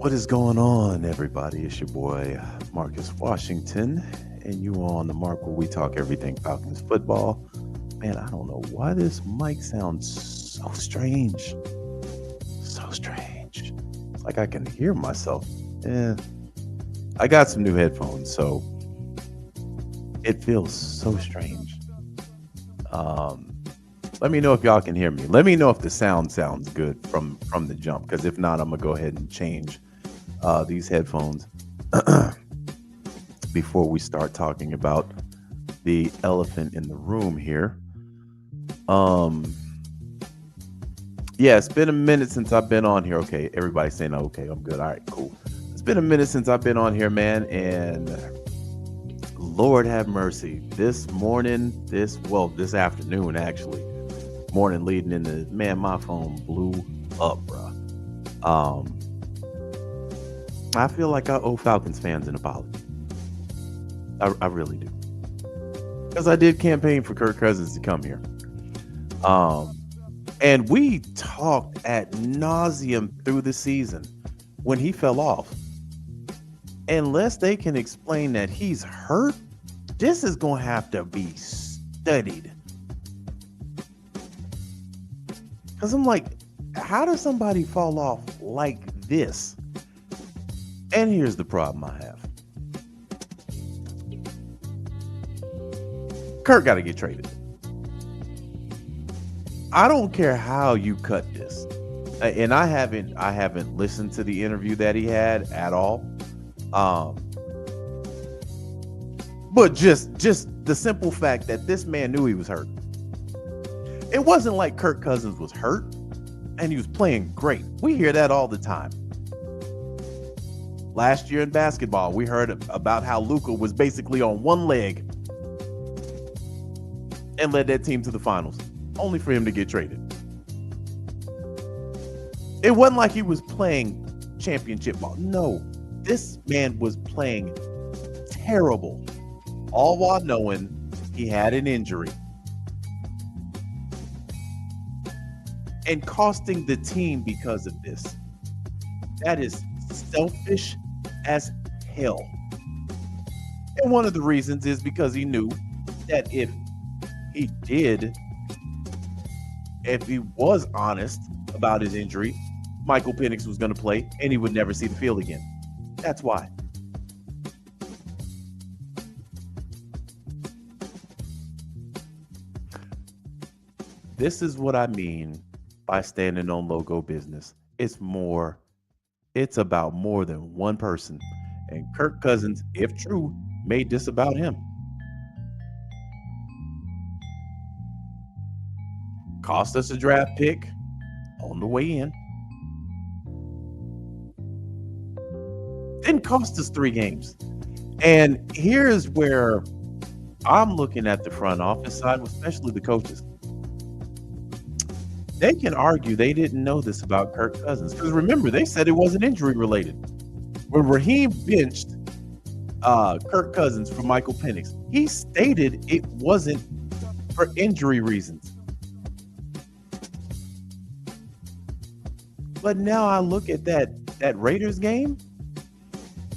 What is going on, everybody? It's your boy Marcus Washington, and you are on the Mark where we talk everything Falcons football. Man, I don't know why this mic sounds so strange. So strange. It's like I can hear myself. I got some new headphones, so it feels so strange. Let me know if y'all can hear me. Let me know if the sound sounds good from the jump, because if not, I'm gonna go ahead and change these headphones before we start talking about the elephant in the room here. Yeah, it's been a minute since I've been on here. Okay, everybody's saying okay, I'm good. All right, cool. It's been a minute since I've been on here, man, and Lord have mercy. This afternoon, actually, morning leading into, man, my phone blew up, bro. I feel like I owe Falcons fans an apology. I really do, because I did campaign for Kirk Cousins to come here. And we talked ad nauseum through the season when he fell off. Unless they can explain that he's hurt, this is going to have to be studied. Because I'm like, how does somebody fall off like this? And here's the problem I have. Kirk got to get traded. I don't care how you cut this. And I haven't listened to the interview that he had at all. But just the simple fact that this man knew he was hurt. It wasn't like Kirk Cousins was hurt and he was playing great. We hear that all the time. Last year in basketball, we heard about how Luka was basically on one leg and led that team to the finals, only for him to get traded. It wasn't like he was playing championship ball. No, this man was playing terrible, all while knowing he had an injury and costing the team because of this. That is selfish as hell. And one of the reasons is because he knew that if he was honest about his injury, Michael Penix was going to play and he would never see the field again. That's why. This is what I mean by standing on logo business. It's about more than one person. And Kirk Cousins, if true, made this about him. Cost us a draft pick on the way in. Didn't cost us 3 games. And here's where I'm looking at the front office side, especially the coaches. They can argue they didn't know this about Kirk Cousins. Because remember, they said it wasn't injury related. When Raheem benched Kirk Cousins for Michael Penix, he stated it wasn't for injury reasons. But now I look at that Raiders game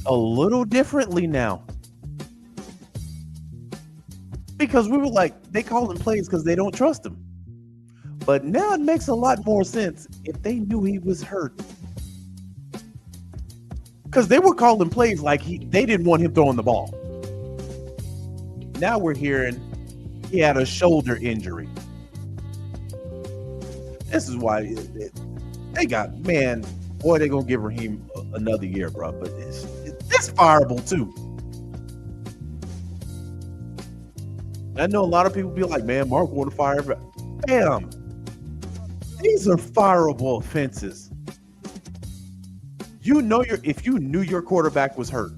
a little differently now. Because we were like, they call him plays because they don't trust him. But now it makes a lot more sense if they knew he was hurt. Because they were calling plays like they didn't want him throwing the ball. Now we're hearing he had a shoulder injury. This is why they got, man, boy, they're going to give Raheem another year, bro. But it's fireable, too. I know a lot of people be like, man, Mark want to fire everybody. Bam. These are fireable offenses. If you knew your quarterback was hurt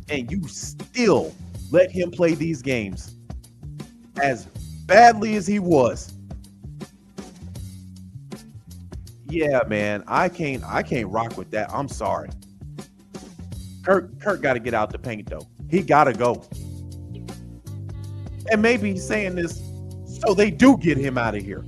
and you still let him play these games as badly as he was, yeah, man, I can't rock with that. I'm sorry. Kirk got to get out the paint, though. He got to go. And maybe he's saying this so they do get him out of here.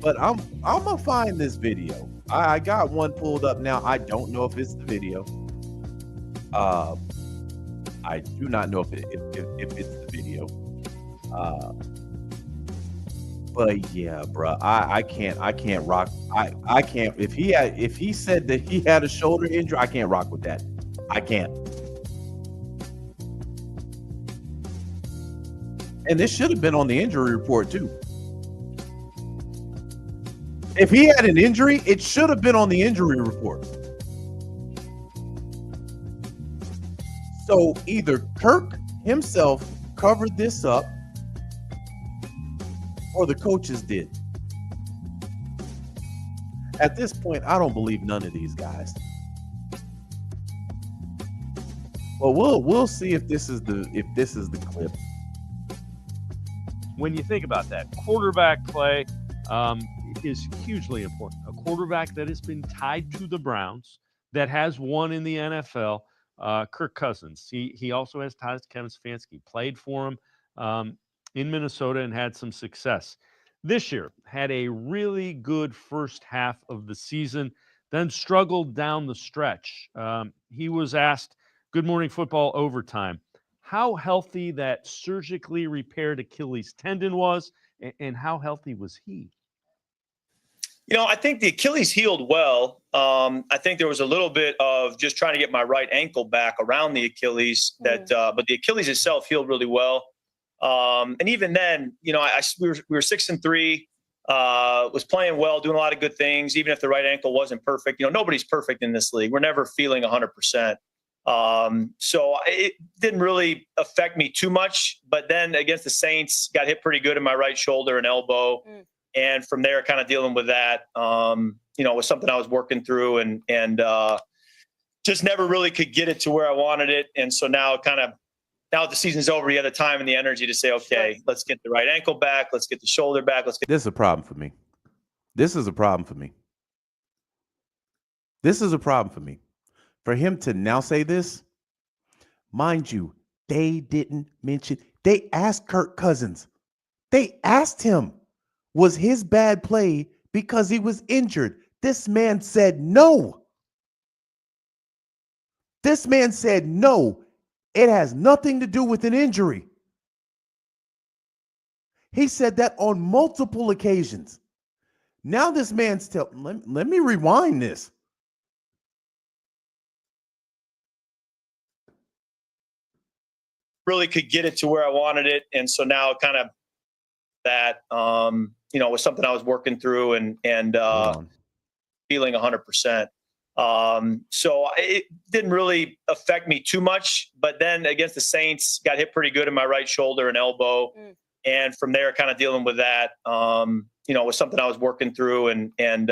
but I'm gonna find this video. I got one pulled up now. I don't know if it's the video. I do not know if it's the video. But yeah, bro, I can't rock. I can't. If he said that he had a shoulder injury, I can't rock with that. I can't. And this should have been on the injury report too. If he had an injury, it should have been on the injury report. So either Kirk himself covered this up or the coaches did. At this point, I don't believe none of these guys. Well, we'll see if this is the clip. When you think about that, quarterback play is hugely important. A quarterback that has been tied to the Browns, that has won in the NFL, Kirk Cousins. He also has ties to Kevin Stefanski, played for him in Minnesota and had some success. This year, had a really good first half of the season, then struggled down the stretch. He was asked, Good Morning Football overtime, how healthy that surgically repaired Achilles tendon was, and how healthy was he? I think the Achilles healed well. I think there was a little bit of just trying to get my right ankle back around the Achilles, but the Achilles itself healed really well. And even then, we were 6-3, was playing well, doing a lot of good things, even if the right ankle wasn't perfect. Nobody's perfect in this league. We're never feeling 100%. So it didn't really affect me too much. But then against the Saints, got hit pretty good in my right shoulder and elbow. And from there, kind of dealing with that, was something I was working through and just never really could get it to where I wanted it. And so now the season's over, you have the time and the energy to say, okay, let's get the right ankle back. Let's get the shoulder back. This is a problem for me. This is a problem for me. This is a problem for me. For him to now say this, mind you, they didn't mention, they asked Kirk Cousins. They asked him, was his bad play because he was injured? This man said no. This man said no. It has nothing to do with an injury. He said that on multiple occasions. Now this man's let me rewind this. Really could get it to where I wanted it. And so now kind of that, was something I was working through and feeling 100%. So it didn't really affect me too much, but then against the Saints, got hit pretty good in my right shoulder and elbow. And from there, kind of dealing with that, was something I was working through and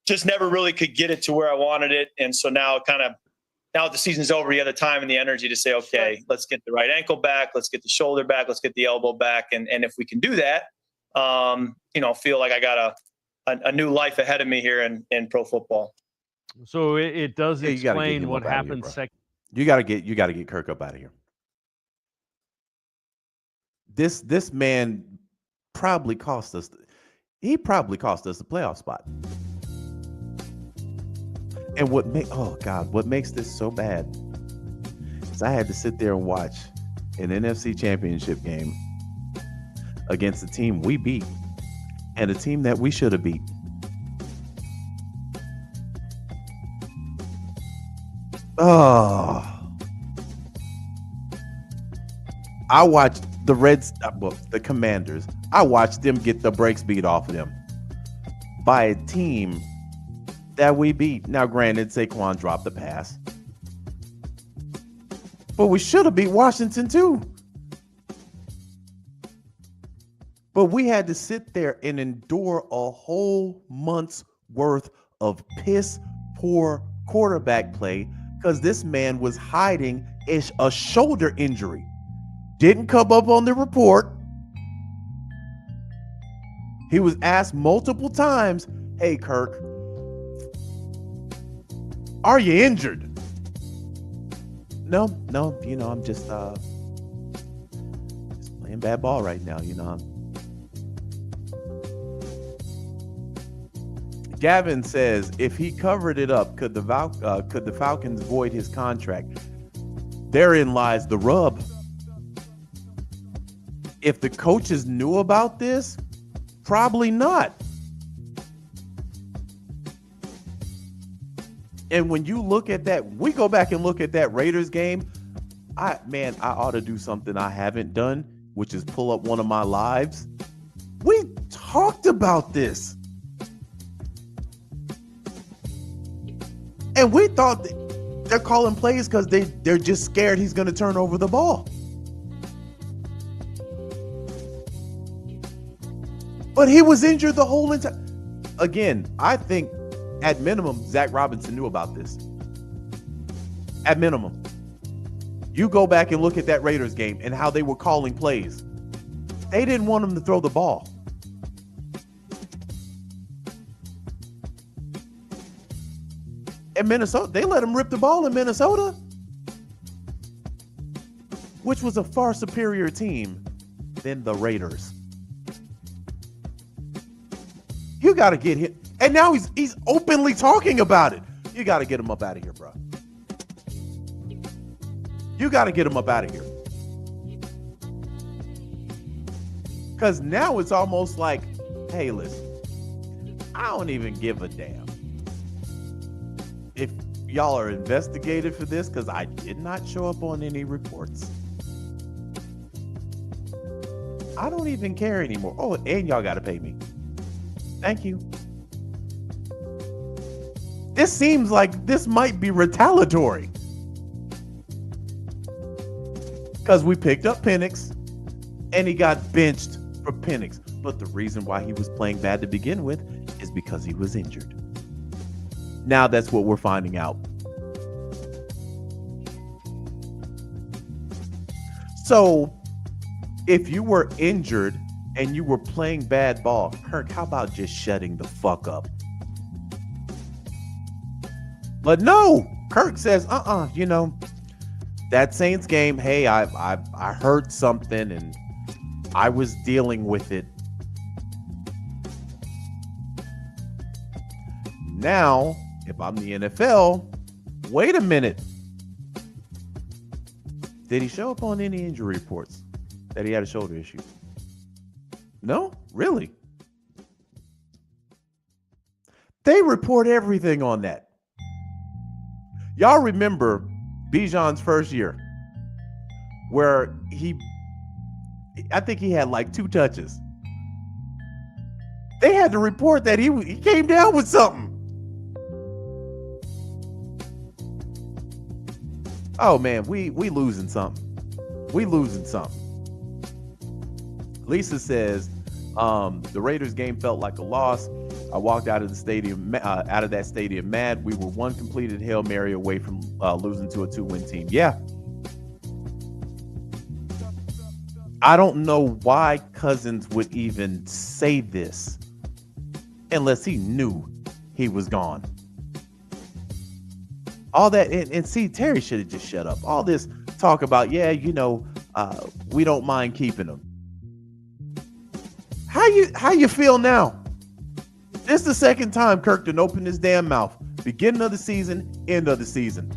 just never really could get it to where I wanted it. And so now the season's over, you have the time and the energy to say, okay, let's get the right ankle back. Let's get the shoulder back. Let's get the elbow back. And if we can do that, feel like I got a new life ahead of me here in pro football. So it does explain what happened second. You got to get Kirk up out of here. This man probably cost us. He probably cost us the playoff spot. And what makes this so bad is I had to sit there and watch an NFC Championship game against a team we beat and a team that we should have beat. Oh, I watched the Commanders. I watched them get the brakes beat off of them by a team that we beat. Now, granted, Saquon dropped the pass, but we should have beat Washington too. But we had to sit there and endure a whole month's worth of piss poor quarterback play because this man was hiding a shoulder injury. Didn't come up on the report. He was asked multiple times, hey, Kirk, are you injured? No, I'm just playing bad ball right now, Gavin says, if he covered it up, could the Falcons void his contract? Therein lies the rub. If the coaches knew about this, probably not. And when you look at that, we go back and look at that Raiders game. I ought to do something I haven't done, which is pull up one of my lives. We talked about this. And we thought that they're calling plays because they're just scared he's going to turn over the ball. But he was injured the whole entire. Again, I think at minimum, Zach Robinson knew about this. At minimum. You go back and look at that Raiders game and how they were calling plays. They didn't want him to throw the ball. In Minnesota, they let him rip the ball in Minnesota, which was a far superior team than the Raiders. You got to get him. And now he's openly talking about it. You got to get him up out of here, bro. You got to get him up out of here. Because now it's almost like, hey, listen, I don't even give a damn if y'all are investigated for this, because I did not show up on any reports. I don't even care anymore. Oh, and y'all got to pay me. Thank you. This seems like this might be retaliatory. Because we picked up Penix and he got benched for Penix. But the reason why he was playing bad to begin with is because he was injured. Now that's what we're finding out. So if you were injured and you were playing bad ball, Kirk, how about just shutting the fuck up? But no, Kirk says, that Saints game, hey, I heard something and I was dealing with it. Now, if I'm the NFL, wait a minute. Did he show up on any injury reports that he had a shoulder issue? No, really. They report everything on that. Y'all remember Bijan's first year where I think he had like 2 touches. They had to report that he came down with something. Oh man, we losing something. We losing something. Lisa says, the Raiders game felt like a loss. I walked out of the stadium, out of that stadium mad. We were one completed Hail Mary away from losing to a 2-win team. Yeah. I don't know why Cousins would even say this unless he knew he was gone. All that, and see, Terry should have just shut up. All this talk about, we don't mind keeping him. How you feel now? This is the second time Kirk didn't open his damn mouth. Beginning of the season, end of the season.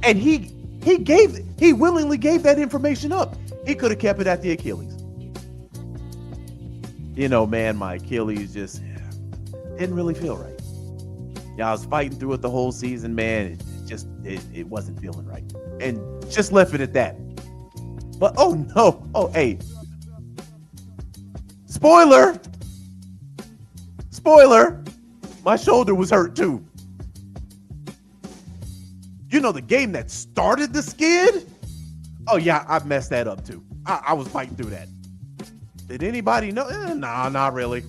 And he willingly gave that information up. He could have kept it at the Achilles. Man, my Achilles just didn't really feel right. Yeah, I was fighting through it the whole season, man. It wasn't feeling right. And just left it at that. But oh no. Oh, hey. Spoiler. My shoulder was hurt too. The game that started the skid? Oh yeah, I messed that up too. I was fighting through that. Did anybody know? Nah, not really.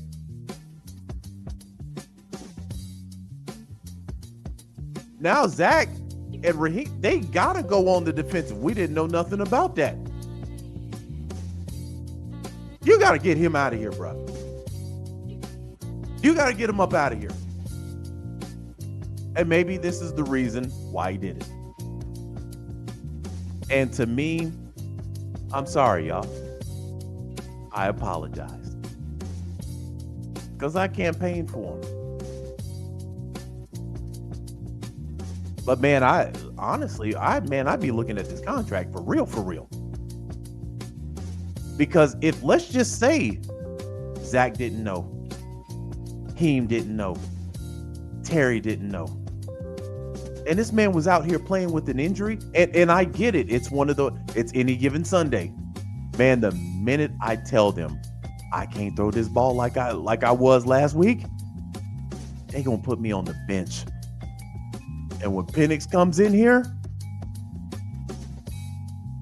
Now Zach and Raheem, they gotta go on the defensive. We didn't know nothing about that. You gotta get him out of here, bro. You gotta get him up out of here. And maybe this is the reason why he did it. And to me, I'm sorry, y'all. I apologize. because I campaigned for him. But man, I'd be looking at this contract for real. Because if, let's just say, Zach didn't know, Heem didn't know, Terry didn't know, and this man was out here playing with an injury, and I get it. It's any given Sunday. Man, the minute I tell them I can't throw this ball like I was last week, they gonna put me on the bench. And when Penix comes in here,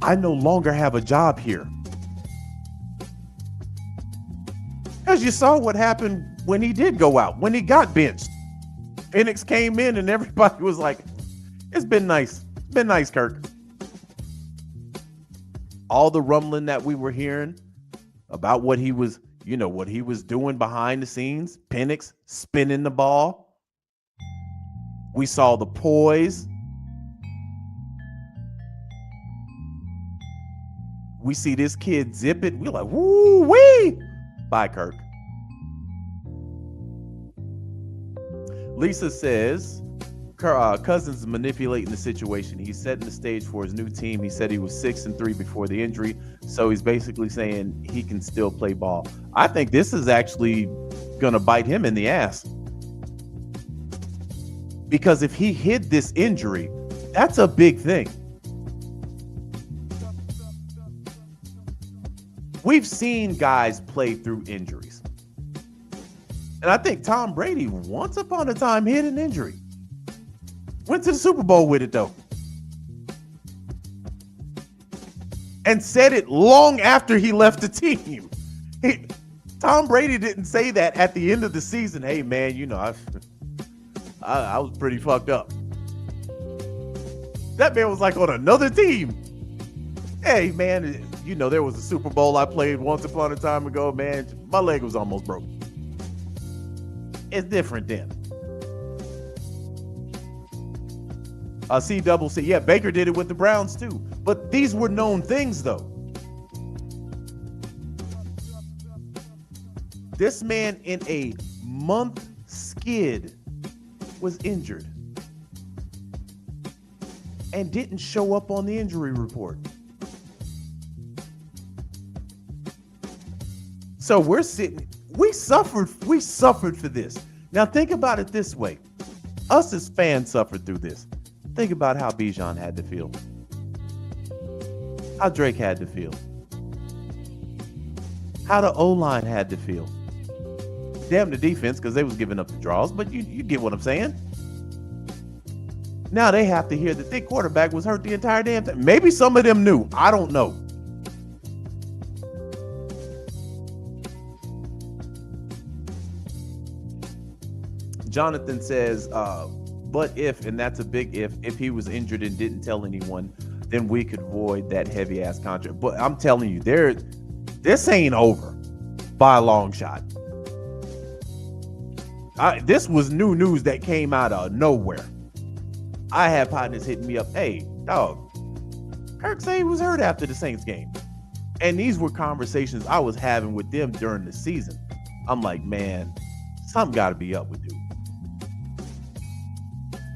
I no longer have a job here. Because you saw what happened when he did go out, when he got benched. Penix came in and everybody was like, it's been nice. It's been nice, Kirk. All the rumbling that we were hearing about what he was doing behind the scenes, Penix spinning the ball. We saw the poise. We see this kid zip it. We're like, woo-wee. Bye, Kirk. Lisa says, Cousins is manipulating the situation. He's setting the stage for his new team. He said he was 6-3 before the injury, so he's basically saying he can still play ball. I think this is actually going to bite him in the ass. Because if he hid this injury, that's a big thing. We've seen guys play through injuries. And I think Tom Brady, once upon a time, hid an injury. Went to the Super Bowl with it, though. And said it long after he left the team. Tom Brady didn't say that at the end of the season. Hey, man, I was pretty fucked up. That man was like on another team. Hey, man, there was a Super Bowl I played once upon a time ago, man. My leg was almost broken. It's different then. C-double-C. Yeah, Baker did it with the Browns too. But these were known things, though. This man in a month skid was injured and didn't show up on the injury report. So we suffered for this. Now think about it this way. Us as fans suffered through this. Think about how Bijan had to feel. How Drake had to feel. How the O-line had to feel. Damn the defense, because they was giving up the draws, but you get what I'm saying. Now they have to hear that their quarterback was hurt the entire damn time. Maybe some of them knew. I don't know. Jonathan says, but if, and that's a big if he was injured and didn't tell anyone, then we could void that heavy ass contract. But I'm telling you, this ain't over by a long shot. This was new news that came out of nowhere. I had partners hitting me up. Hey, dog, Kirk said he was hurt after the Saints game. And these were conversations I was having with them during the season. I'm like, man, something got to be up with dude.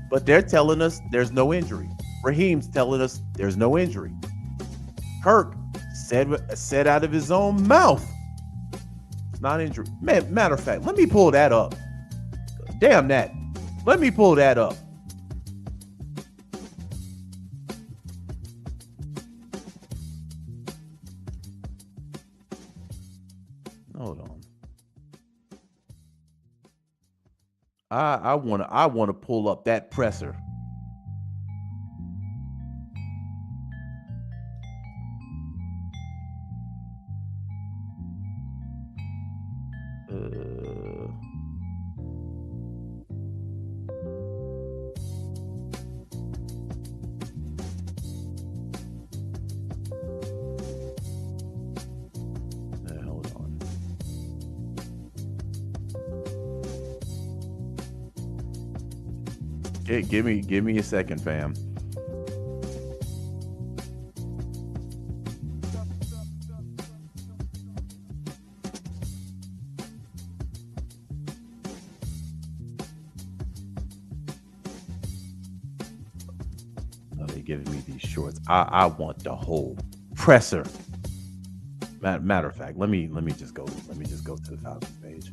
But they're telling us there's no injury. Raheem's telling us there's no injury. Kirk said out of his own mouth, it's not injury. Man, matter of fact, let me pull that up. Damn that. Let me pull that up. Hold on. I want to pull up that presser. Hold on. Okay, give me a second, fam. they giving me these shorts? I want the whole presser. Matter of fact, let me just go to the Falcons page.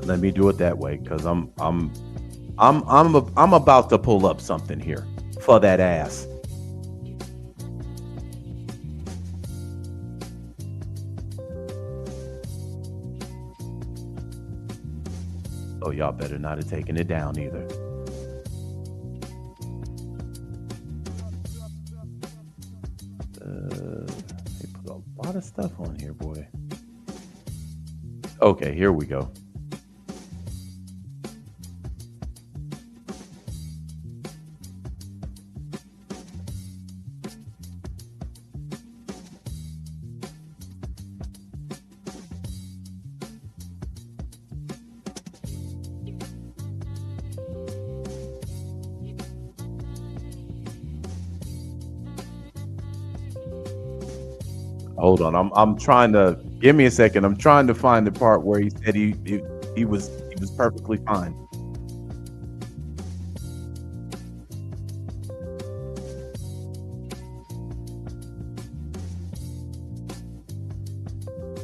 Let me do it that way because I'm about to pull up something here for that ass. Oh, y'all better not have taken it down either. They put a lot of stuff on here, boy. Okay, here we go. Hold on, I'm trying to give me a second. I'm trying to find the part where he said he was perfectly fine.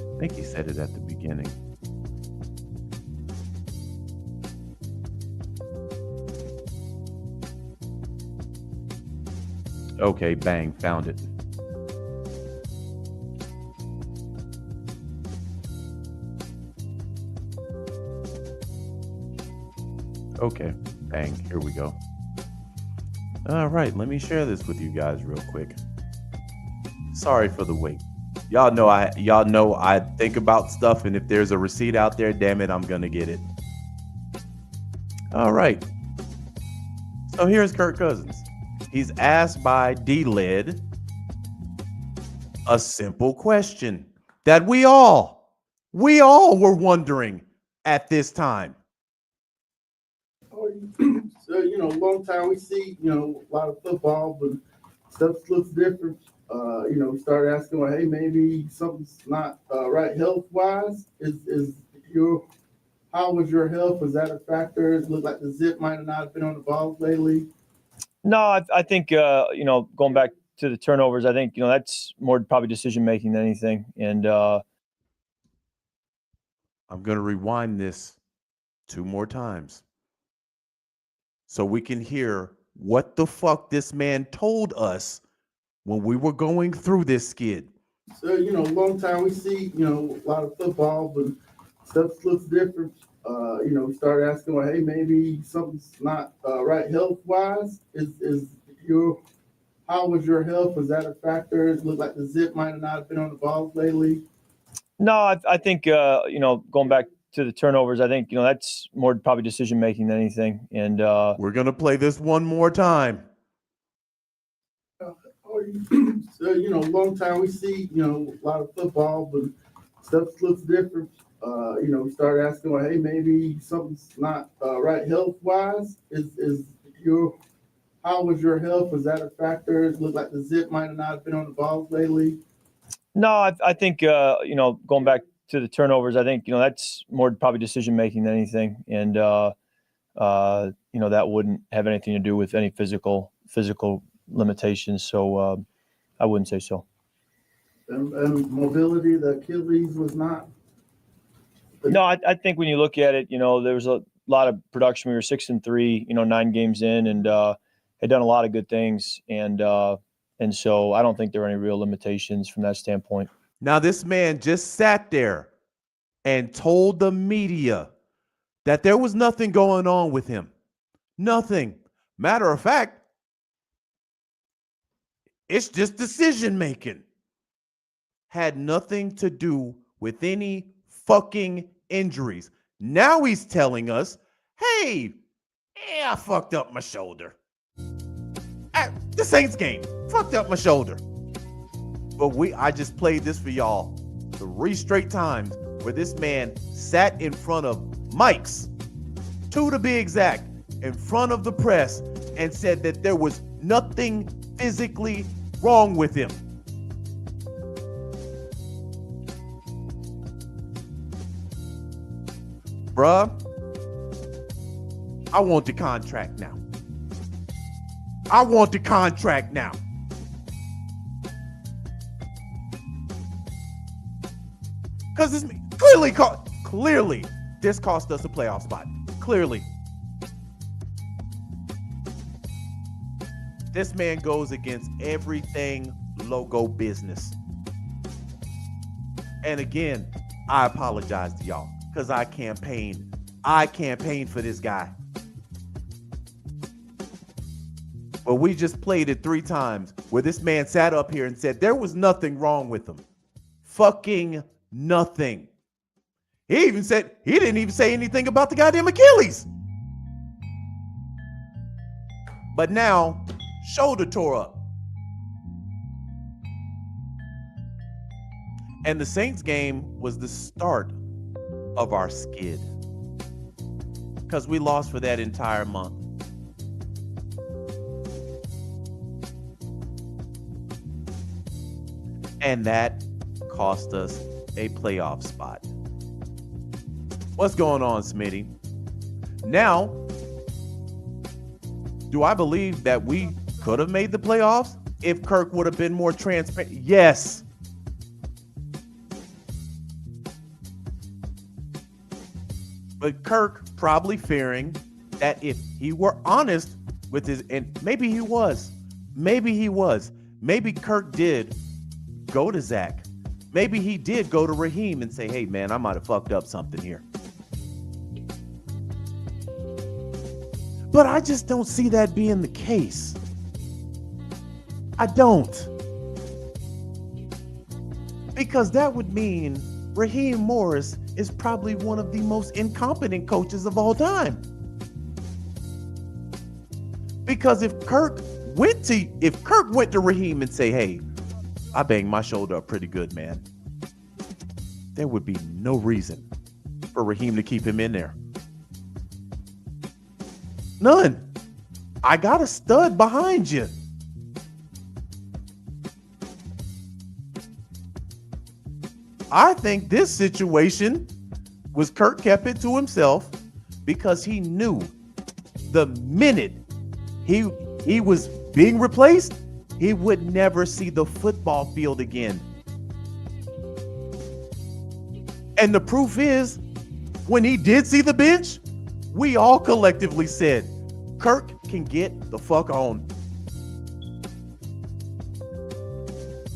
I think he said it at the beginning. Okay, bang, found it. Okay, bang, here we go. All right, let me share this with you guys real quick. Sorry for the wait. Y'all know I think about stuff, and if there's a receipt out there, damn it, I'm gonna get it. All right. So here's Kirk Cousins. He's asked by D-Led a simple question that we all were wondering at this time. So, long time we see, a lot of football, but stuff looks different. We started asking, well, hey, maybe something's not right health-wise. How was your health? Was that a factor? It looked like the zip might have not been on the balls lately. No, I think, going back to the turnovers, I think, that's more probably decision-making than anything. And I'm going to rewind this 2 more times so we can hear what the fuck this man told us when we were going through this skid. So, long time we see, a lot of football, but stuff looks different. We started asking, well, hey, maybe something's not right health-wise. How was your health? Was that a factor? It looked like the zip might have not been on the balls lately. no, I think, going back to the turnovers, I think, that's more probably decision-making than anything. And we're going to play this one more time. So, long time we see, a lot of football, but stuff looks different. We started asking, well, hey, maybe something's not right health-wise. How was your health? Was that a factor? It looked like the zip might have not been on the balls lately. no, I think, going back to the turnovers, I think, that's more probably decision-making than anything. And, that wouldn't have anything to do with any physical limitations. So I wouldn't say so. And mobility, the Achilles was not. No, I think when you look at it, there was a lot of production. We were 6-3, 9 games in, and had done a lot of good things. And so I don't think there are any real limitations from that standpoint. Now, this man just sat there and told the media that there was nothing going on with him. Nothing. Matter of fact, it's just decision making. Had nothing to do with any fucking injuries. Now he's telling us, hey, I fucked up my shoulder. At the Saints game, fucked up my shoulder. But I just played this for y'all 3 straight times where this man sat in front of mics, 2 to be exact, in front of the press and said that there was nothing physically wrong with him. bruh, I want the contract now. I want the contract now. Because this clearly, this cost us a playoff spot. Clearly. This man goes against everything logo business. And again, I apologize to y'all because I campaigned for this guy. But we just played it 3 times where this man sat up here and said there was nothing wrong with him. Fucking nothing. He didn't even say anything about the goddamn Achilles. But now, shoulder tore up. And the Saints game was the start of our skid. Because we lost for that entire month. And that cost us a playoff spot. What's going on, Smitty? Now, do I believe that we could have made the playoffs if Kirk would have been more transparent? Yes. But Kirk probably fearing that if he were honest with his, and maybe he was, maybe Kirk did go to Zach. Maybe he did go to Raheem and say, hey, man, I might have fucked up something here. But I just don't see that being the case. I don't. Because that would mean Raheem Morris is probably one of the most incompetent coaches of all time. Because if Kirk went to Raheem and say, hey, I banged my shoulder up pretty good, man, there would be no reason for Raheem to keep him in there. None. I got a stud behind you. I think this situation was Kirk kept it to himself because he knew the minute he was being replaced, he would never see the football field again. And the proof is, when he did see the bench, we all collectively said, Kirk can get the fuck on.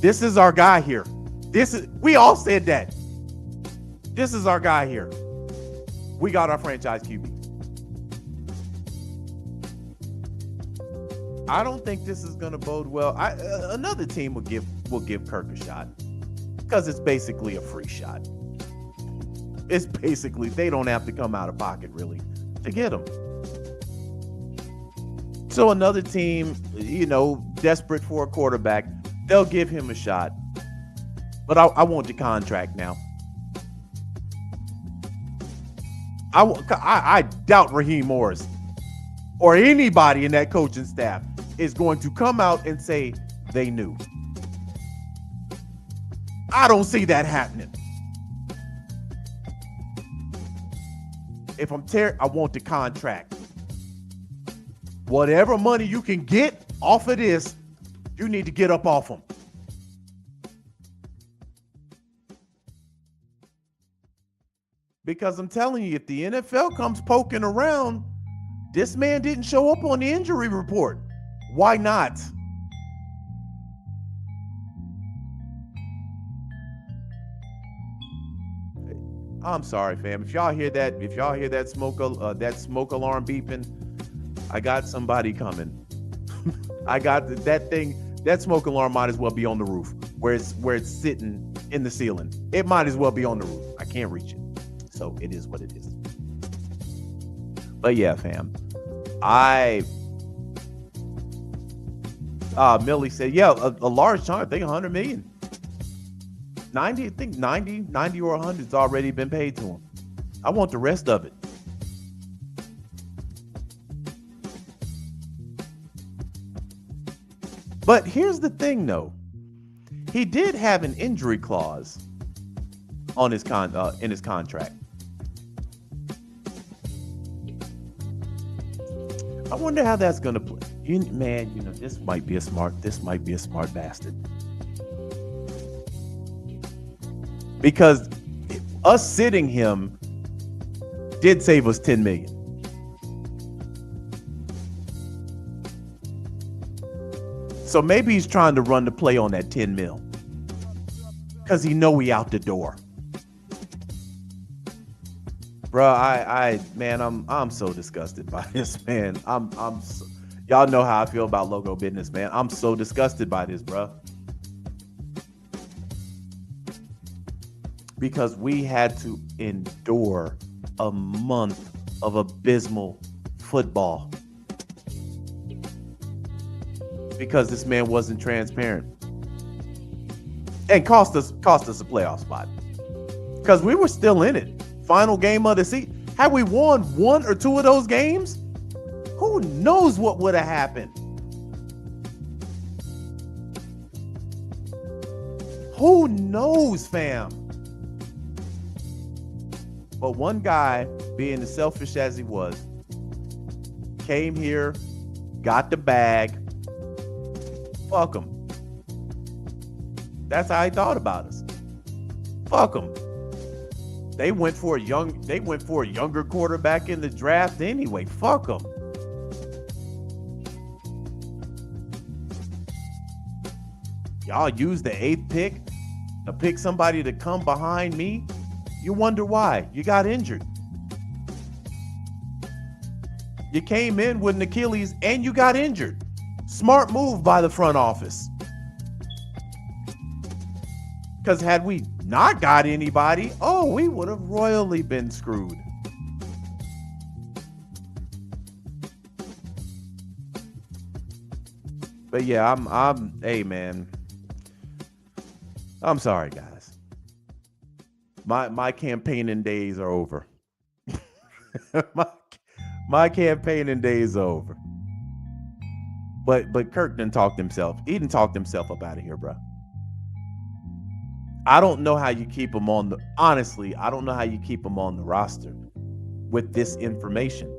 This is our guy here. We all said that. This is our guy here. We got our franchise QB. I don't think this is going to bode well. Another team will give Kirk a shot because it's basically a free shot. It's basically, they don't have to come out of pocket really to get him. So another team, desperate for a quarterback, they'll give him a shot. But I want the contract now. I doubt Raheem Morris or anybody in that coaching staff is going to come out and say they knew. I don't see that happening. If I'm Terry, I want the contract. Whatever money you can get off of this, you need to get up off them. Because I'm telling you, if the NFL comes poking around, this man didn't show up on the injury report. Why not? I'm sorry, fam. If y'all hear that smoke alarm beeping, I got somebody coming. I got that thing. That smoke alarm might as well be on the roof where it's sitting in the ceiling. It might as well be on the roof. I can't reach it. So it is what it is. But yeah, fam. Millie said, yeah, a large chunk, I think 100 million. 90 or 100 has already been paid to him. I want the rest of it. But here's the thing, though. He did have an injury clause on his in his contract. I wonder how that's gonna play. This might be a smart bastard. Because us sitting him did save us $10 million. So maybe he's trying to run the play on that 10 mil. Because he know we out the door. Bro, I'm so disgusted by this, man. Y'all know how I feel about logo business, man. I'm so disgusted by this, bro. Because we had to endure a month of abysmal football. Because this man wasn't transparent. And cost us a playoff spot. Because we were still in it. Final game of the season. Had we won 1 or 2 of those games, who knows what would have happened? Who knows, fam? But one guy, being as selfish as he was, came here, got the bag. Fuck him. That's how he thought about us. Fuck him. They went for a younger quarterback in the draft anyway. Fuck them. Y'all used the 8th pick to pick somebody to come behind me. You wonder why. You got injured. You came in with an Achilles and you got injured. Smart move by the front office. Because had we not got anybody, we would have royally been screwed. But yeah, hey man, I'm sorry guys. My campaigning days are over. my campaigning days are over. But Kirk didn't talk himself. He didn't talk himself up out of here, bro. I don't know how you keep him on the roster with this information.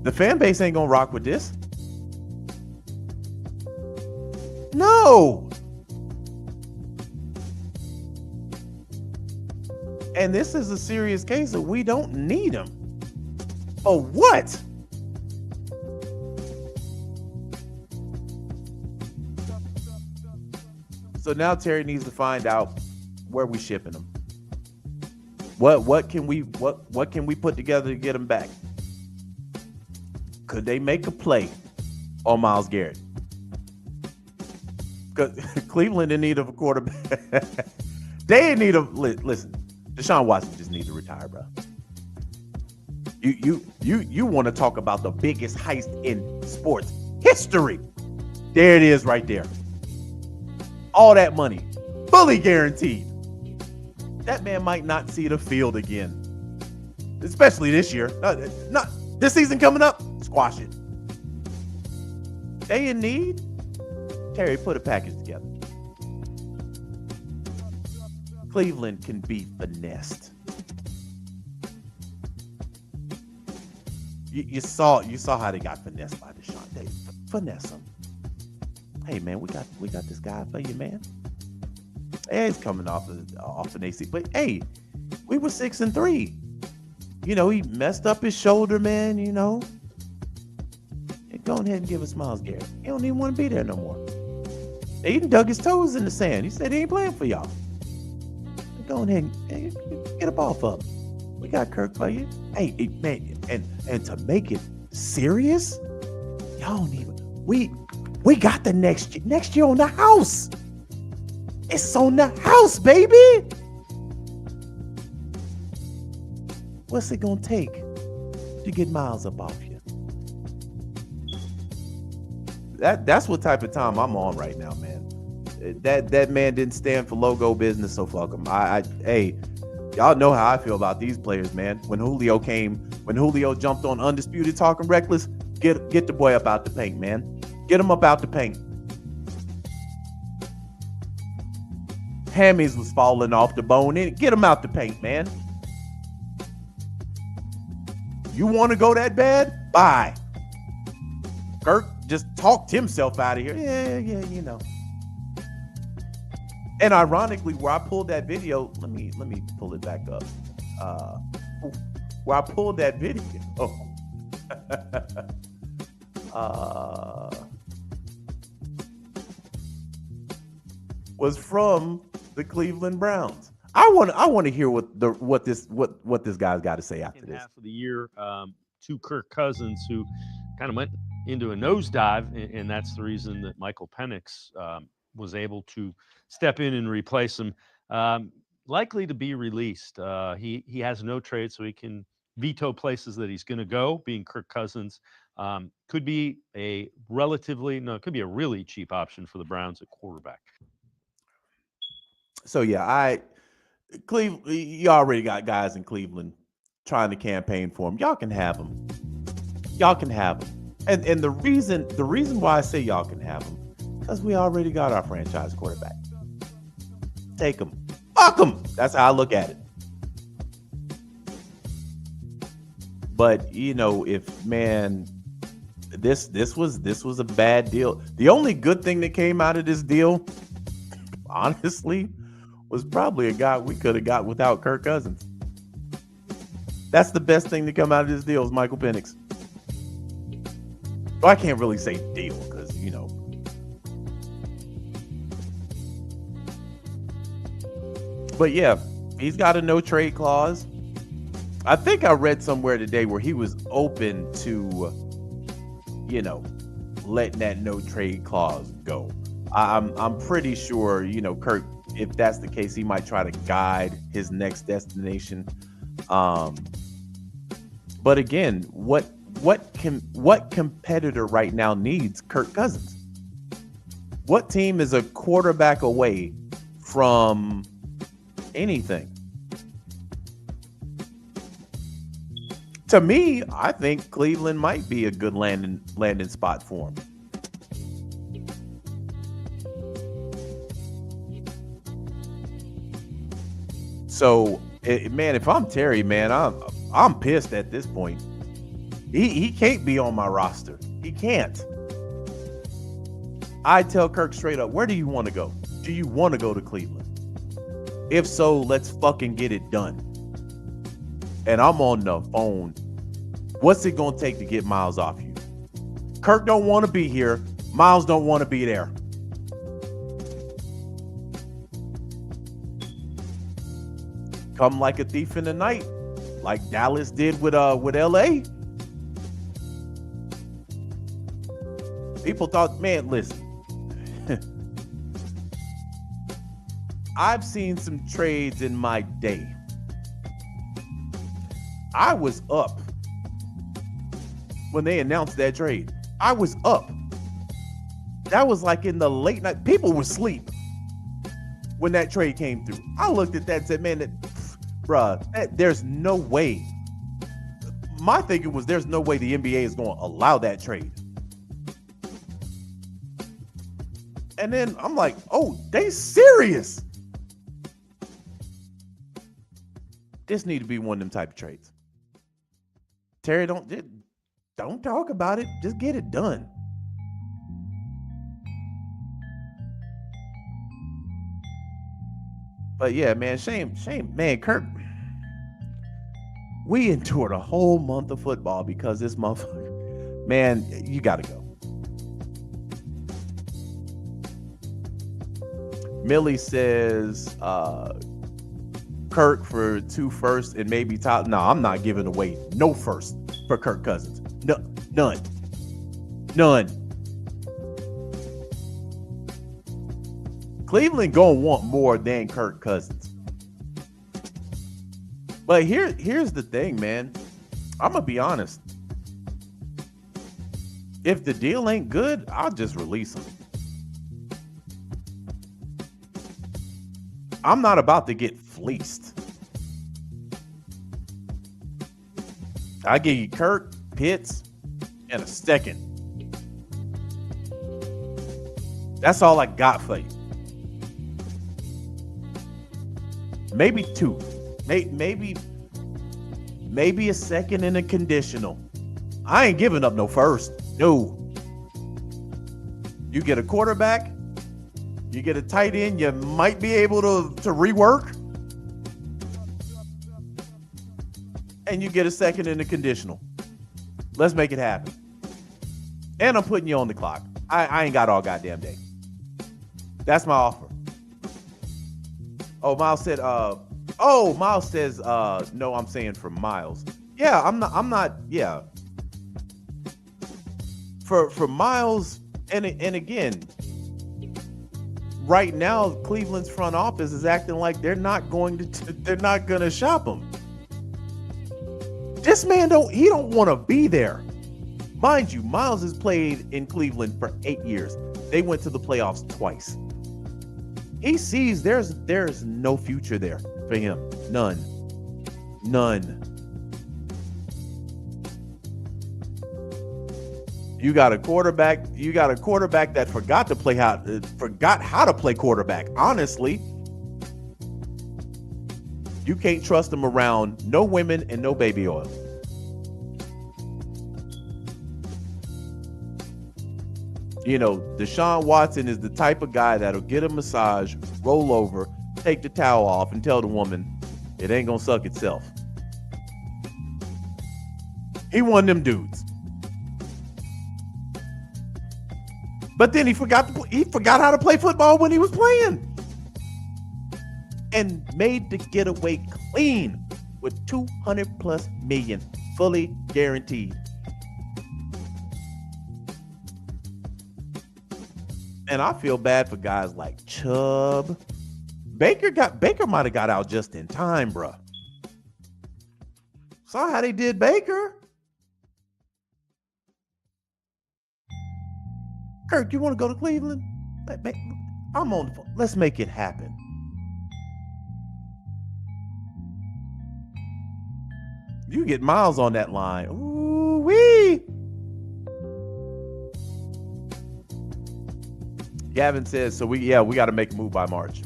The fan base ain't gonna rock with this. No. And this is a serious case that we don't need him. For what? So now Terry needs to find out where we shipping them. What can we put together to get him back? Could they make a play on Myles Garrett? Because Cleveland in need of a quarterback. They need a listen. Deshaun Watson just needs to retire, bro. You want to talk about the biggest heist in sports history? There it is, right there. All that money, fully guaranteed. That man might not see the field again, especially this year. Not this season coming up. Squash it. They in need. Terry, put a package together. Cleveland can be finessed. You saw how they got finessed by Deshaun. They finesse them. Hey man, we got this guy for you, man. Hey, he's coming off an AC, but hey, we were 6-3. He messed up his shoulder, man. Go ahead and give us Myles Garrett. He don't even want to be there no more. They even dug his toes in the sand. He said he ain't playing for y'all. Go ahead and get a ball for him. We got Kirk for you. Hey man, and to make it serious, y'all don't even. We got the next year on the house. It's on the house, baby. What's it gonna take to get Myles up off you? That's what type of time I'm on right now, man. That man didn't stand for logo business, so fuck him. Hey, y'all know how I feel about these players, man. When Julio jumped on Undisputed talking reckless, get the boy up out the paint, man. Get him up out the paint. Hammies was falling off the bone. Get him out the paint, man. You want to go that bad? Bye. Kirk just talked himself out of here. Yeah, you know. And ironically, where I pulled that video, let me pull it back up. Where I pulled that video, was from the Cleveland Browns. I want to hear what this guy's got to say after this. Half of the year to Kirk Cousins, who kind of went into a nosedive, and that's the reason that Michael Penix was able to step in and replace him. Likely to be released. He has no trade, so he can veto places that he's going to go. Being Kirk Cousins, could be a really cheap option for the Browns at quarterback. So yeah, Cleveland, you already got guys in Cleveland trying to campaign for him. Y'all can have them. Y'all can have them. And the reason why I say y'all can have them, because we already got our franchise quarterback. Take him. Fuck him. That's how I look at it. But you know, this was a bad deal. The only good thing that came out of this deal, honestly, was probably a guy we could have got without Kirk Cousins. That's the best thing to come out of this deal is Michael Penix. Well, I can't really say deal because, you know. But yeah, he's got a no trade clause. I think I read somewhere today where he was open to, you know, letting that no trade clause go. I'm pretty sure, you know, Kirk, if that's the case, he might try to guide his next destination. But again, what competitor right now needs Kirk Cousins? What team is a quarterback away from anything? To me, I think Cleveland might be a good landing spot for him. So, man, if I'm Terry, man, I'm pissed at this point. He can't be on my roster. He can't. I tell Kirk straight up, where do you want to go? Do you want to go to Cleveland? If so, let's fucking get it done. And I'm on the phone. What's it going to take to get Miles off you? Kirk don't want to be here. Miles don't want to be there. Come like a thief in the night, like Dallas did with LA. People thought, man, listen. I've seen some trades in my day. I was up when they announced that trade. I was up. That was like in the late night. People were asleep when that trade came through. I looked at that and said, man, there's no way. My thinking was there's no way the NBA is going to allow that trade. And then I'm like, oh, they serious. This need to be one of them type of trades. Terry, don't talk about it. Just get it done. But yeah, man, shame, man, Kirk. We endured a whole month of football because this motherfucker, man, you got to go. Millie says, Kirk for 2 firsts and maybe top. No, I'm not giving away no first for Kirk Cousins. No, none. Cleveland gonna want more than Kirk Cousins. But here's the thing, man. I'm gonna be honest. If the deal ain't good, I'll just release him. I'm not about to get fleeced. I give you Kirk, Pitts, and a second. That's all I got for you. Maybe 2. Maybe a second and a conditional. I ain't giving up no first. No. You get a quarterback, you get a tight end, you might be able to rework, and you get a second in the conditional. Let's make it happen. And I'm putting you on the clock. I ain't got all goddamn day. That's my offer. Oh, Miles said, Miles says, no, I'm saying for Miles. Yeah, I'm not, yeah. For Miles, and again, right now, Cleveland's front office is acting like they're not going to shop him. This man don't want to be there. Mind you, Miles has played in Cleveland for 8 years. They went to the playoffs twice. He sees there's no future there for him. None. You got a quarterback that forgot how to play quarterback. Honestly, you can't trust him around no women and no baby oil. You know, Deshaun Watson is the type of guy that'll get a massage, roll over, take the towel off, and tell the woman it ain't gonna suck itself. He one of them dudes. But then he forgot how to play football when he was playing. And made the getaway clean with $200+ million, fully guaranteed. And I feel bad for guys like Chubb. Baker might have got out just in time, bruh. Saw how they did Baker. Kirk, you want to go to Cleveland? I'm on the phone. Let's make it happen. You get Miles on that line. Ooh wee. Gavin says, so we got to make a move by March.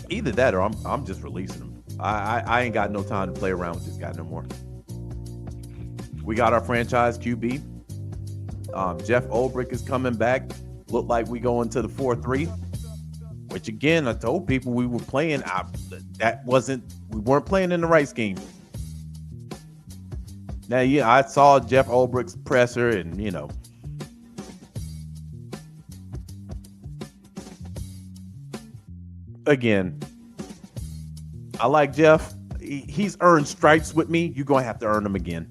Either that or I'm just releasing him. I ain't got no time to play around with this guy no more. We got our franchise QB. Jeff Ulbrich is coming back. Look like we go into the 4-3, which again, I told people we were playing. We weren't playing in the right scheme. Now, yeah, I saw Jeff Ulbrich's presser, and you know, again, I like Jeff. He's earned stripes with me. You're gonna have to earn them again.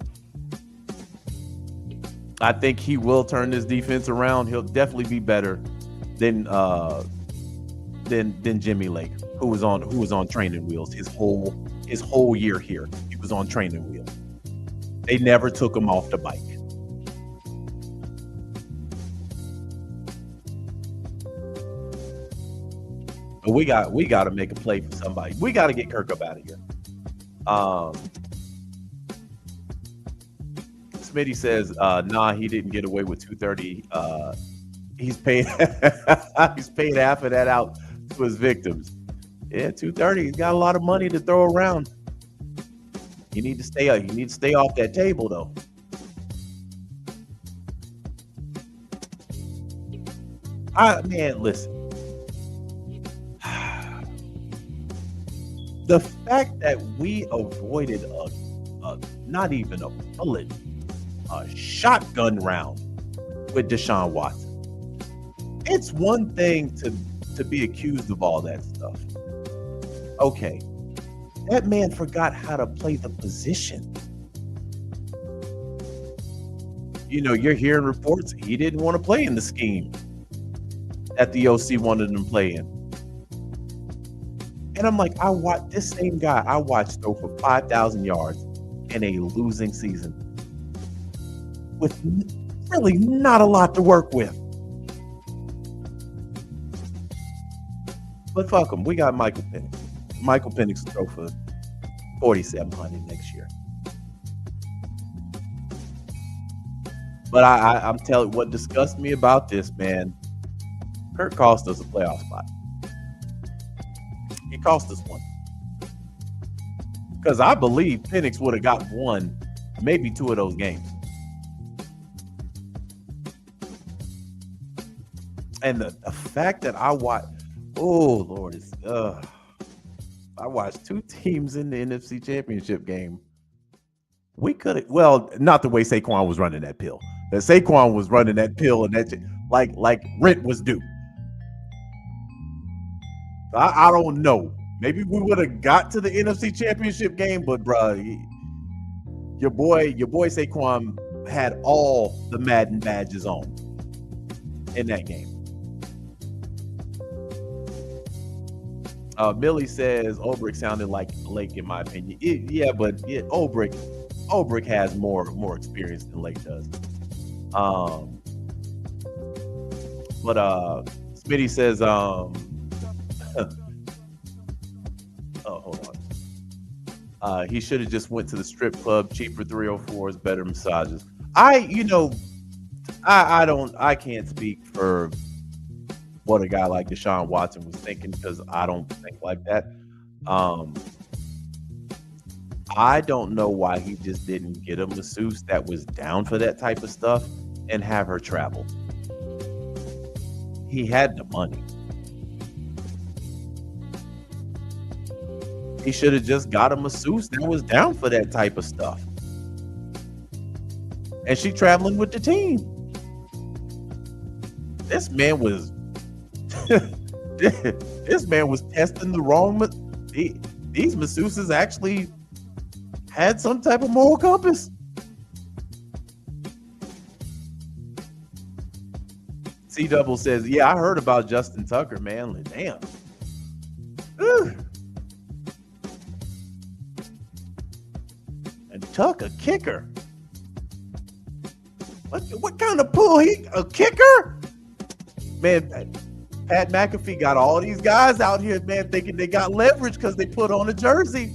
I think he will turn this defense around. He'll definitely be better than Jimmy Lake, who was on training wheels his whole year here. He was on training wheels. They never took him off the bike. But we got to make a play for somebody. We got to get Kirk up out of here. Smitty says, nah, he didn't get away with 230. He's paid half of that out to his victims. Yeah, 230. He's got a lot of money to throw around. You need to stay off that table though. Man, listen. The fact that we avoided a not even a bullet, a shotgun round with Deshaun Watson. It's one thing to be accused of all that stuff. Okay. That man forgot how to play the position. You know, you're hearing reports he didn't want to play in the scheme that the OC wanted him to play in. And I'm like, I watched this same guy throw for 5,000 yards in a losing season with really not a lot to work with. But fuck him. We got Michael Penix. Michael Penix will throw for 4,700 next year. But I'm telling you, what disgusts me about this, man, Kirk cost us a playoff spot. He cost us one. Because I believe Penix would have got one, maybe two of those games. And the fact that I watched, oh Lord, I watched two teams in the NFC Championship game. We could have, well, not the way Saquon was running that pill. That Saquon was running that pill, and that like rent was due. I don't know. Maybe we would have got to the NFC Championship game, but bruh, your boy Saquon had all the Madden badges on in that game. Millie says Ulbrich sounded like Lake in my opinion. But Ulbrich has more experience than Lake does. But Smitty says oh, hold on. He should have just went to the strip club, cheaper 304s, better massages. I can't speak for what a guy like Deshaun Watson was thinking, because I don't think like that. I don't know why he just didn't get a masseuse that was down for that type of stuff and have her travel. He had the money. He should have just got a masseuse that was down for that type of stuff. And she traveling with the team. This man was testing the wrong. These masseuses actually had some type of moral compass. C Double says, yeah, I heard about Justin Tucker, man. Damn. And Tucker, kicker. What kind of pull? A kicker? Man, Pat McAfee got all these guys out here, man, thinking they got leverage because they put on a jersey.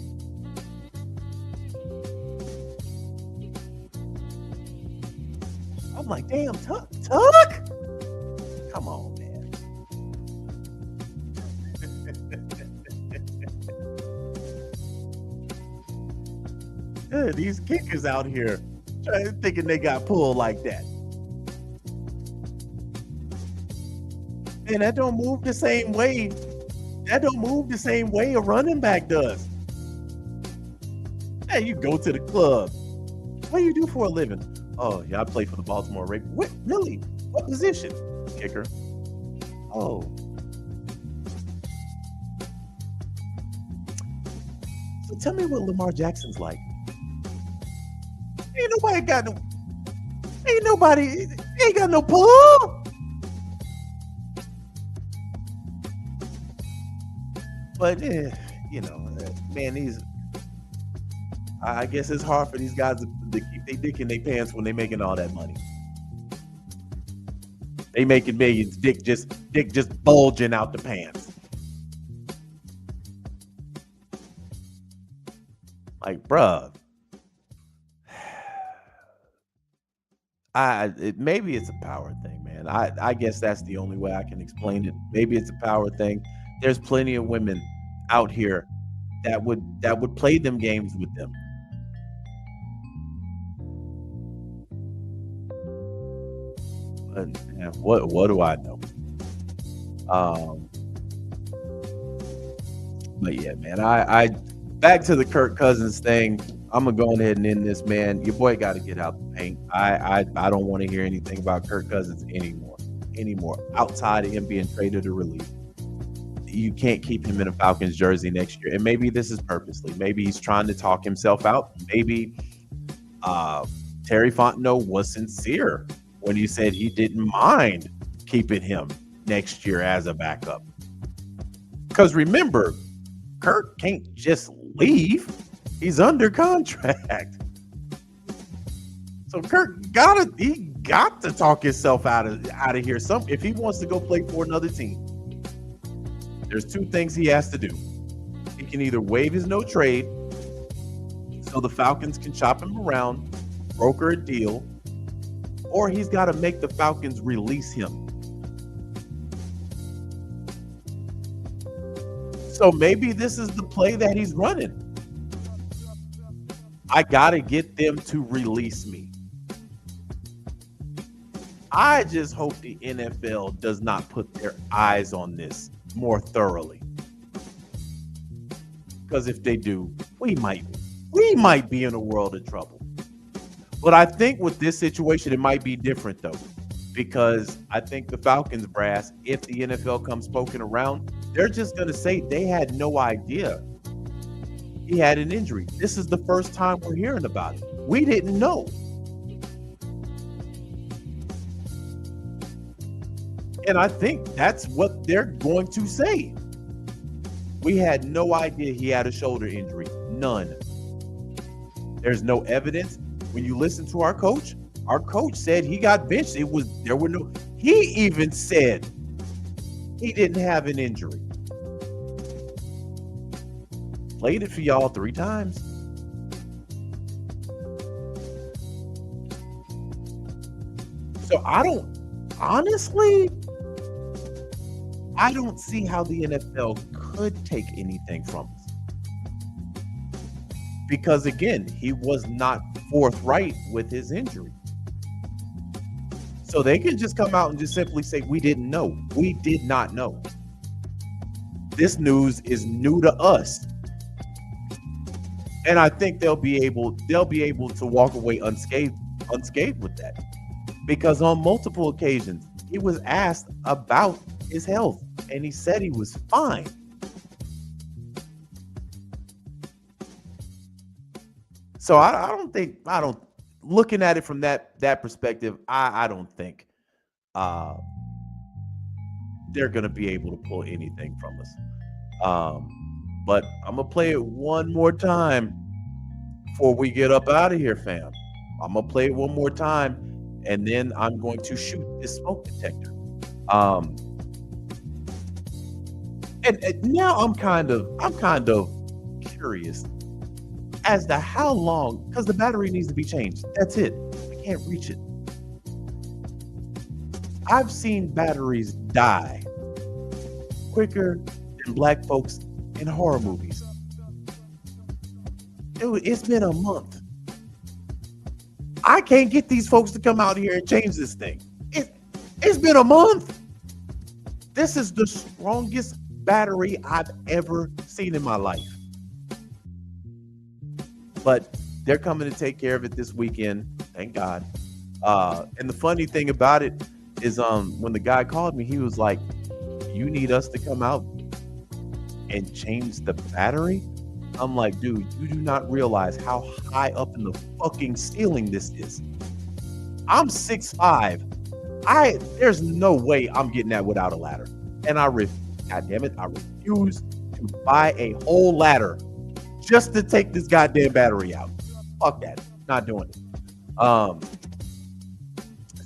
I'm like, damn, Tuck? Come on, man. Yeah, these kickers out here thinking they got pulled like that. And that don't move the same way. That don't move the same way a running back does. Hey, you go to the club. What do you do for a living? Oh, yeah, I play for the Baltimore Ravens. What, really? What position? Kicker. Oh. So tell me what Lamar Jackson's like. Ain't got no pull. But man, I guess it's hard for these guys to keep their dick in their pants when they making all that money. They making millions, dick just bulging out the pants. Like, bruh. Maybe it's a power thing, man. I guess that's the only way I can explain it. Maybe it's a power thing. There's plenty of women out here that would play them games with them. But yeah, what do I know? But yeah, man, I back to the Kirk Cousins thing. I'm gonna go ahead and end this, man. Your boy got to get out the paint. I don't want to hear anything about Kirk Cousins anymore. Outside of him being traded or released, you can't keep him in a Falcons jersey next year. And maybe this is purposely. Maybe he's trying to talk himself out. Maybe Terry Fontenot was sincere when he said he didn't mind keeping him next year as a backup. Because remember, Kirk can't just leave. He's under contract. So Kirk got to talk himself out of here. If he wants to go play for another team, there's two things he has to do. He can either waive his no trade so the Falcons can shop him around, broker a deal, or he's got to make the Falcons release him. So maybe this is the play that he's running. I got to get them to release me. I just hope the NFL does not put their eyes on this more thoroughly. Because if they do, we might be in a world of trouble. But I think with this situation, it might be different though, because I think the Falcons brass, if the NFL comes poking around, they're just going to say they had no idea he had an injury. This is the first time we're hearing about it. We didn't know. And I think that's what they're going to say. We had no idea he had a shoulder injury. None. There's no evidence. When you listen to our coach said he got benched. He even said he didn't have an injury. Played it for y'all 3 times. So I don't see how the NFL could take anything from us. Because again, he was not forthright with his injury. So they can just come out and just simply say, we didn't know. We did not know. This news is new to us. And I think they'll be able to walk away unscathed with that. Because on multiple occasions, he was asked about his health and he said he was fine. So looking at it from that perspective, I don't think they're going to be able to pull anything from us. But I'm going to play it one more time before we get up out of here, fam. I'm going to play it one more time, and then I'm going to shoot this smoke detector. And now I'm kind of curious as to how long, because the battery needs to be changed. That's it. I can't reach it. I've seen batteries die quicker than black folks in horror movies. It's been a month. I can't get these folks to come out here and change this thing. It's been a month. This is the strongest battery I've ever seen in my life. But they're coming to take care of it this weekend. Thank God. And the funny thing about it is when the guy called me, he was like, you need us to come out and change the battery? I'm like, dude, you do not realize how high up in the fucking ceiling this is. I'm 6'5". There's no way I'm getting that without a ladder. And God damn it, I refuse to buy a whole ladder just to take this goddamn battery out. Fuck that. Not doing it.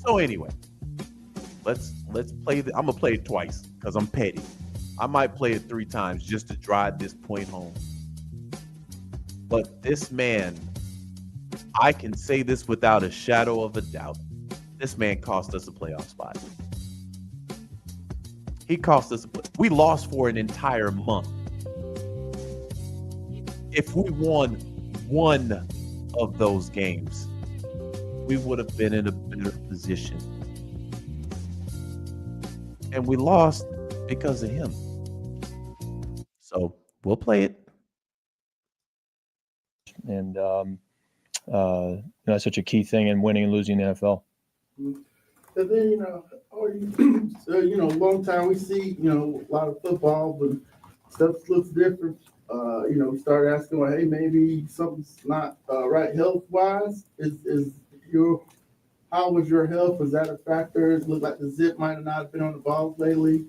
So anyway, let's play I'm gonna play it twice because I'm petty. I might play it 3 times just to drive this point home. But this man, I can say this without a shadow of a doubt. This man cost us a playoff spot. He cost us we lost for an entire month. If we won one of those games, we would have been in a better position. And we lost because of him. So we'll play it. And that's such a key thing in winning and losing the NFL. And then, long time we see, a lot of football, but stuff looks different. We start asking, well, hey, maybe something's not right health-wise. How was your health? Was that a factor? It looked like the zip might have not been on the balls lately.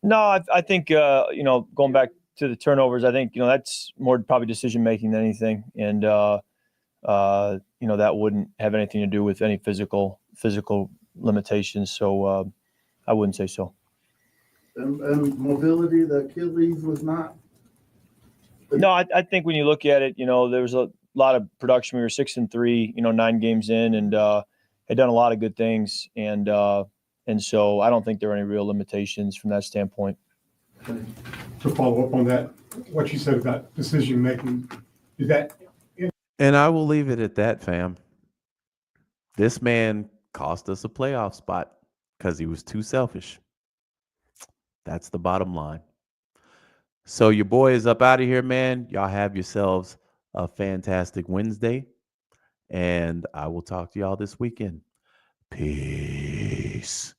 No, I think, going back to the turnovers, I think, that's more probably decision-making than anything. And, that wouldn't have anything to do with any physical limitations. So I wouldn't say so. And mobility, the Achilles was not. No, I think when you look at it, there was a lot of production. We were 6-3, 9 games in, and had done a lot of good things. And so I don't think there are any real limitations from that standpoint. To follow up on that, what you said about decision making, is that? And I will leave it at that, fam. This man cost us a playoff spot because he was too selfish. That's the bottom line. So your boy is up out of here, man. Y'all have yourselves a fantastic Wednesday. And I will talk to y'all this weekend. Peace.